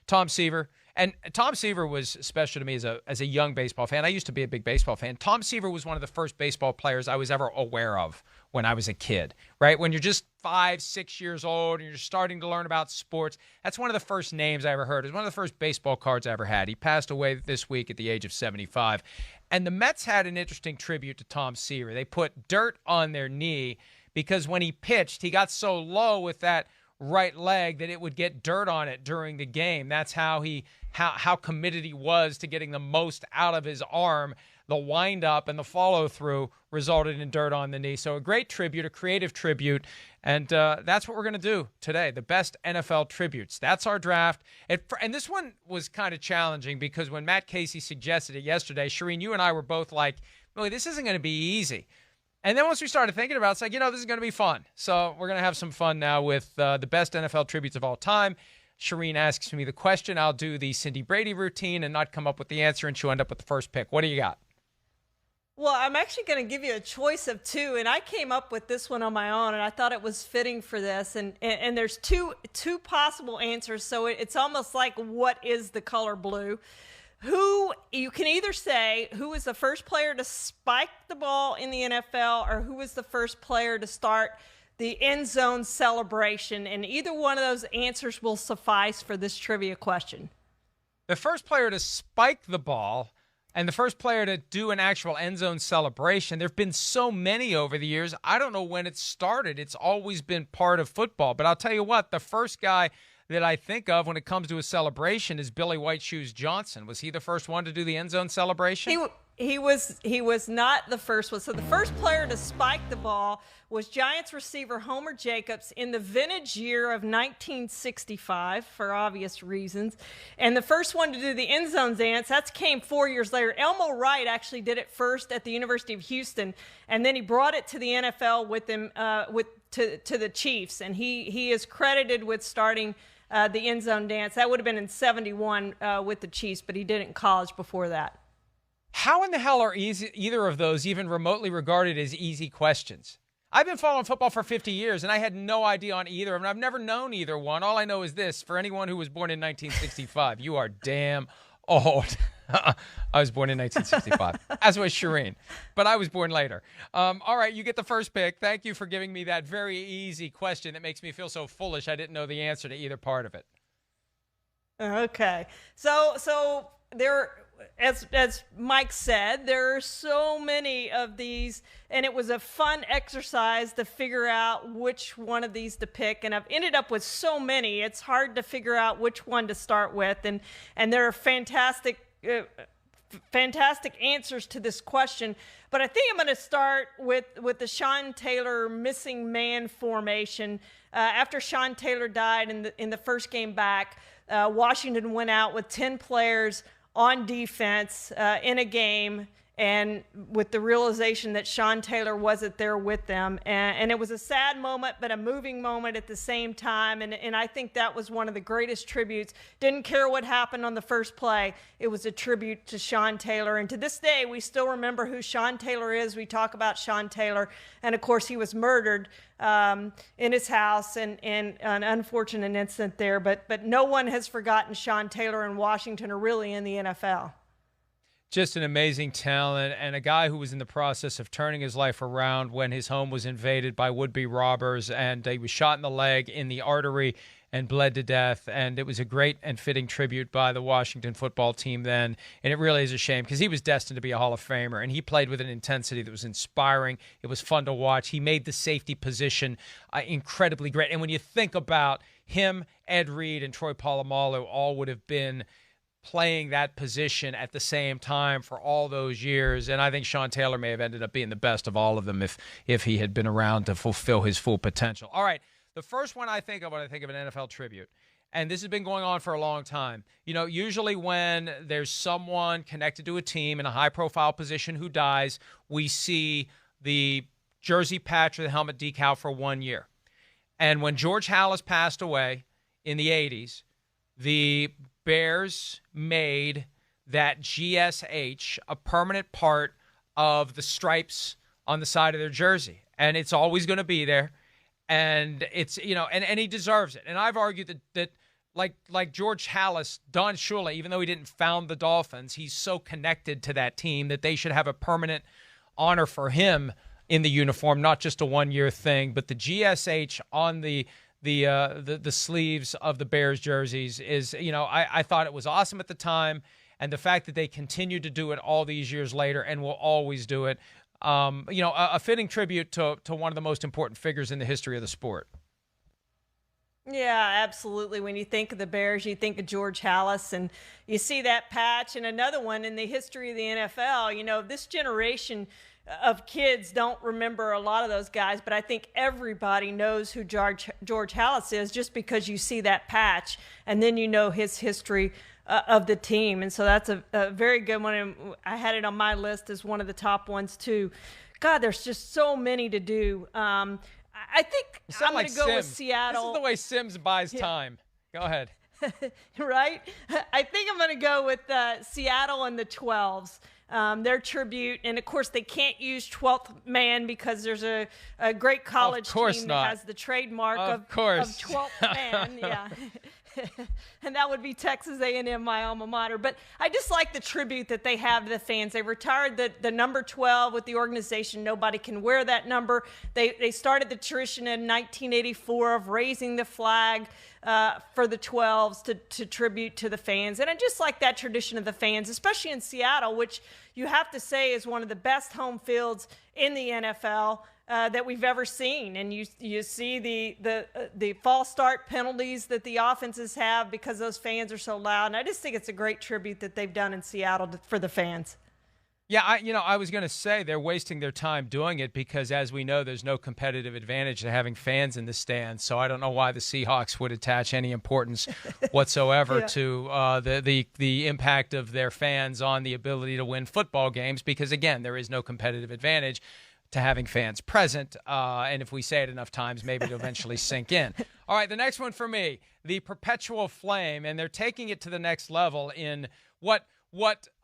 Tom Seaver. And Tom Seaver was special to me as a young baseball fan. I used to be a big baseball fan. Tom Seaver was one of the first baseball players I was ever aware of when I was a kid, right? When you're just 5, 6 years old and you're starting to learn about sports, that's one of the first names I ever heard. It was one of the first baseball cards I ever had. He passed away this week at the age of 75. And the Mets had an interesting tribute to Tom Seaver. They put dirt on their knee because when he pitched, he got so low with that right leg that it would get dirt on it during the game. That's how how committed he was to getting the most out of his arm. The windup and the follow-through resulted in dirt on the knee. So a great tribute, a creative tribute, and that's what we're going to do today, the best NFL tributes. That's our draft. And this one was kind of challenging because when Matt Casey suggested it yesterday, Charean, you and I were both like, really, this isn't going to be easy. And then once we started thinking about it, it's like, this is going to be fun. So we're going to have some fun now with the best NFL tributes of all time. Charean asks me the question. I'll do the Cindy Brady routine and not come up with the answer, and she'll end up with the first pick. What do you got? Well, I'm actually going to give you a choice of two, and I came up with this one on my own, and I thought it was fitting for this. And there's two possible answers, so it's almost like what is the color blue? Who you can either say who was the first player to spike the ball in the NFL, or who was the first player to start the end zone celebration, and either one of those answers will suffice for this trivia question. The first player to spike the ball and the first player to do an actual end zone celebration. There have been so many over the years. I don't know when it started. It's always been part of football. But I'll tell you what, the first guy that I think of when it comes to a celebration is Billy White Shoes Johnson. Was he the first one to do the end zone celebration? He was not the first one. So the first player to spike the ball was Giants receiver Homer Jacobs in the vintage year of 1965 for obvious reasons. And the first one to do the end zone dance, that came 4 years later. Elmo Wright actually did it first at the University of Houston, and then he brought it to the NFL with him to the Chiefs. And he is credited with starting the end zone dance. That would have been in 71 with the Chiefs, but he did it in college before that. How in the hell are either of those even remotely regarded as easy questions? I've been following football for 50 years, and I had no idea on either of them. I've never known either one. All I know is this. For anyone who was born in 1965, you are damn old. I was born in 1965, as was Charean, but I was born later. All right, you get the first pick. Thank you for giving me that very easy question that makes me feel so foolish I didn't know the answer to either part of it. Okay. So there, as Mike said, there are so many of these, and it was a fun exercise to figure out which one of these to pick. And I've ended up with so many, it's hard to figure out which one to start with. And there are fantastic answers to this question. But I think I'm going to start with the Sean Taylor missing man formation. After Sean Taylor died in the first game back, Washington went out with 10 players on defense in a game, and with the realization that Sean Taylor wasn't there with them. And it was a sad moment, but a moving moment at the same time. And I think that was one of the greatest tributes. Didn't care what happened on the first play. It was a tribute to Sean Taylor. And to this day, we still remember who Sean Taylor is. We talk about Sean Taylor. And, of course, he was murdered in his house, and an unfortunate incident there. But no one has forgotten Sean Taylor in Washington or really in the NFL. Just an amazing talent, and a guy who was in the process of turning his life around when his home was invaded by would-be robbers, and he was shot in the leg, in the artery, and bled to death. And it was a great and fitting tribute by the Washington football team then. And it really is a shame because he was destined to be a Hall of Famer, and he played with an intensity that was inspiring. It was fun to watch. He made the safety position incredibly great. And when you think about him, Ed Reed, and Troy Polamalu all would have been playing that position at the same time for all those years. And I think Sean Taylor may have ended up being the best of all of them if he had been around to fulfill his full potential. All right, the first one I think of when I think of an NFL tribute, and this has been going on for a long time. Usually when there's someone connected to a team in a high-profile position who dies, we see the jersey patch or the helmet decal for 1 year. And when George Halas passed away in the 80s, the Bears made that GSH a permanent part of the stripes on the side of their jersey. And it's always going to be there. And it's, and he deserves it. And I've argued that like George Halas, Don Shula, even though he didn't found the Dolphins, he's so connected to that team that they should have a permanent honor for him in the uniform, not just a one-year thing. But the GSH on the sleeves of the Bears jerseys is, I thought it was awesome at the time, and the fact that they continue to do it all these years later and will always do it, a fitting tribute to one of the most important figures in the history of the sport. Yeah, absolutely. When you think of the Bears, you think of George Halas, and you see that patch. And another one in the history of the NFL, this generation of kids don't remember a lot of those guys, but I think everybody knows who George Halas is just because you see that patch, and then you know his history of the team. And so that's a very good one. And I had it on my list as one of the top ones too. God, there's just so many to do. I think I'm going to go with Seattle. This is the way Sims buys time. Go ahead. Right? I think I'm going to go with Seattle and the 12s. Their tribute. And, of course, they can't use 12th man because there's a great college team that has the trademark of 12th man. Yeah. And that would be Texas A&M, my alma mater. But I just like the tribute that they have to the fans. They retired the number 12 with the organization. Nobody can wear that number. They started the tradition in 1984 of raising the flag for the 12s to tribute to the fans. And I just like that tradition of the fans, especially in Seattle, which you have to say is one of the best home fields in the NFL. That we've ever seen. And you see the false start penalties that the offenses have because those fans are so loud. And I just think it's a great tribute that they've done in Seattle for the fans. Yeah, I was going to say they're wasting their time doing it because, as we know, there's no competitive advantage to having fans in the stands. So I don't know why the Seahawks would attach any importance whatsoever to the impact of their fans on the ability to win football games because, again, there is no competitive advantage to having fans present, and if we say it enough times, maybe it'll eventually sink in. All right, the next one for me, the perpetual flame, and they're taking it to the next level in what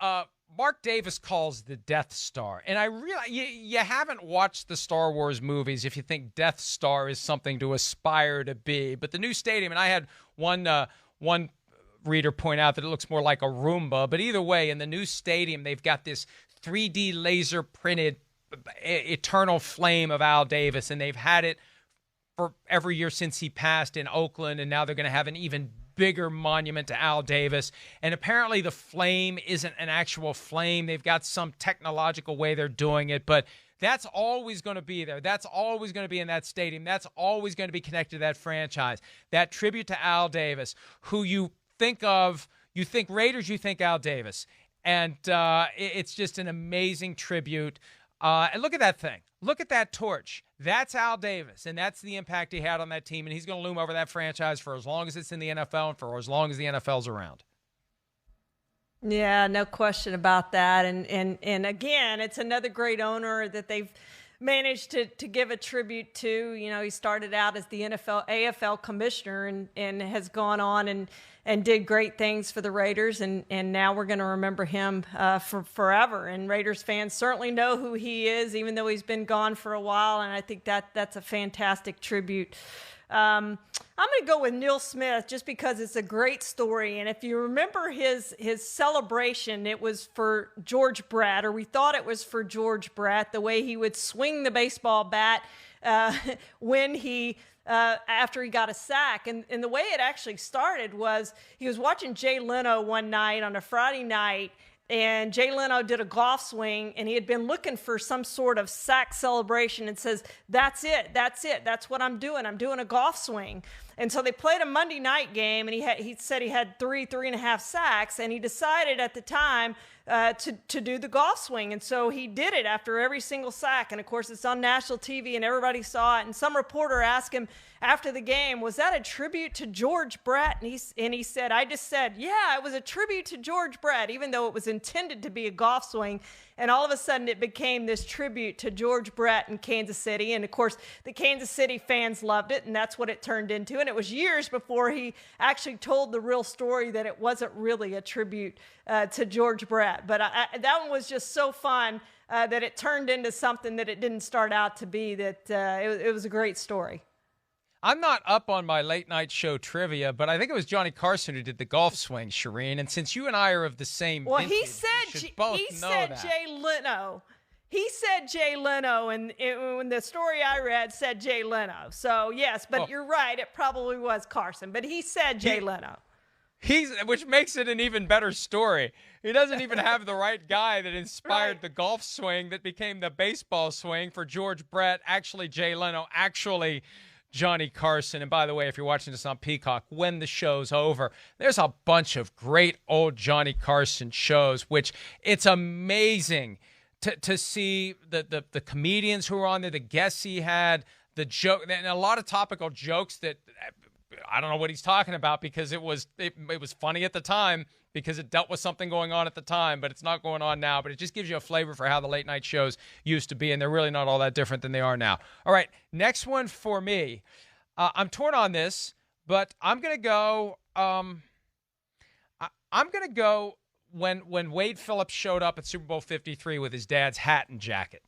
Mark Davis calls the Death Star. And I realize you haven't watched the Star Wars movies if you think Death Star is something to aspire to be. But the new stadium, and I had one reader point out that it looks more like a Roomba, but either way, in the new stadium, they've got this 3D laser printed eternal flame of Al Davis, and they've had it for every year since he passed in Oakland, and now they're going to have an even bigger monument to Al Davis. And apparently the flame isn't an actual flame. They've got some technological way they're doing it, but that's always going to be there. That's always going to be in that stadium. That's always going to be connected to that franchise. That tribute to Al Davis, who you think Raiders, you think Al Davis. And it's just an amazing tribute. And look at that thing. Look at that torch. That's Al Davis, and that's the impact he had on that team, and he's going to loom over that franchise for as long as it's in the NFL and for as long as the NFL's around. Yeah, no question about that. And again, it's another great owner that they've managed to give a tribute to. He started out as the AFL commissioner and has gone on and did great things for the Raiders, and now we're going to remember him for forever. And Raiders fans certainly know who he is, even though he's been gone for a while, and I think that's a fantastic tribute. I'm going to go with Neil Smith just because it's a great story. And if you remember his celebration, it was for George Brett, or we thought it was for George Brett, the way he would swing the baseball bat when he after he got a sack. And the way it actually started was he was watching Jay Leno one night on a Friday night, and Jay Leno did a golf swing, and he had been looking for some sort of sack celebration and says, that's it. That's what I'm doing. I'm doing a golf swing. And so they played a Monday night game, and he said he had 3.5 sacks, and he decided at the time to do the golf swing. And so he did it after every single sack. And of course, it's on national TV, and everybody saw it. And some reporter asked him after the game, was that a tribute to George Brett? And he said, I just said, yeah, it was a tribute to George Brett, even though it was intended to be a golf swing. And all of a sudden, it became this tribute to George Brett in Kansas City. And of course, the Kansas City fans loved it, and that's what it turned into. And it was years before he actually told the real story that it wasn't really a tribute to George Brett. But that one was just so fun that it turned into something that it didn't start out to be, that it was a great story. I'm not up on my late night show trivia, but I think it was Johnny Carson who did the golf swing, Charean. And since you and I are of the same well, vintage, he said Jay Leno. He said Jay Leno, and when the story I read said Jay Leno. So yes, but you're right. It probably was Carson, but he said Jay Leno. Which makes it an even better story. He doesn't even have the right guy that inspired the golf swing that became the baseball swing for George Brett. Actually, Jay Leno. Actually, Johnny Carson. And by the way, if you're watching this on Peacock, when the show's over, there's a bunch of great old Johnny Carson shows, which it's amazing to see the comedians who were on there, the guests he had, the joke, and a lot of topical jokes that I don't know what he's talking about because it was funny at the time because it dealt with something going on at the time, but it's not going on now. But it just gives you a flavor for how the late night shows used to be, and they're really not all that different than they are now. All right, next one for me. I'm torn on this, but I'm gonna go. I'm gonna go when Wade Phillips showed up at Super Bowl 53 with his dad's hat and jacket.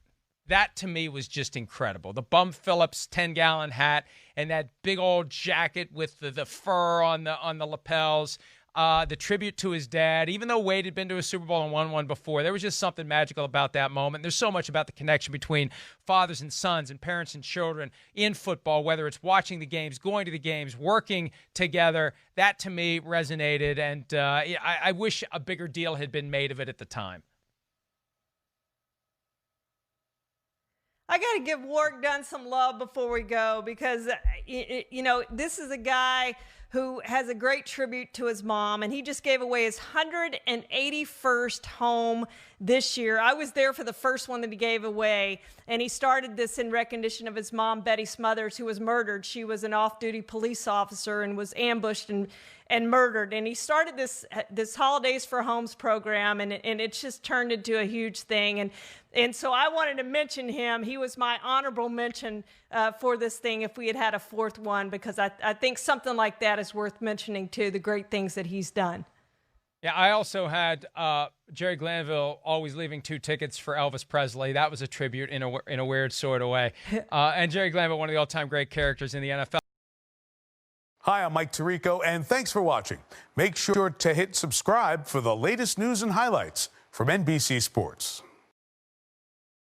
That, to me, was just incredible. The Bum Phillips 10-gallon hat and that big old jacket with the fur on the lapels, the tribute to his dad. Even though Wade had been to a Super Bowl and won one before, there was just something magical about that moment. There's so much about the connection between fathers and sons and parents and children in football, whether it's watching the games, going to the games, working together. That, to me, resonated, and I wish a bigger deal had been made of it at the time. I got to give Warwick Dunn some love before we go because, this is a guy who has a great tribute to his mom, and he just gave away his 181st home this year. I was there for the first one that he gave away, and he started this in recognition of his mom, Betty Smothers, who was murdered. She was an off-duty police officer and was ambushed and murdered. And he started this Holidays for Homes program, and it's just turned into a huge thing. And so I wanted to mention him. He was my honorable mention for this thing if we had had a fourth one, because I think something like that is worth mentioning too, the great things that he's done. Yeah, I also had Jerry Glanville always leaving 2 tickets for Elvis Presley. That was a tribute in a weird sort of way. And Jerry Glanville, one of the all-time great characters in the NFL. Hi, I'm Mike Tirico, and thanks for watching. Make sure to hit subscribe for the latest news and highlights from NBC Sports.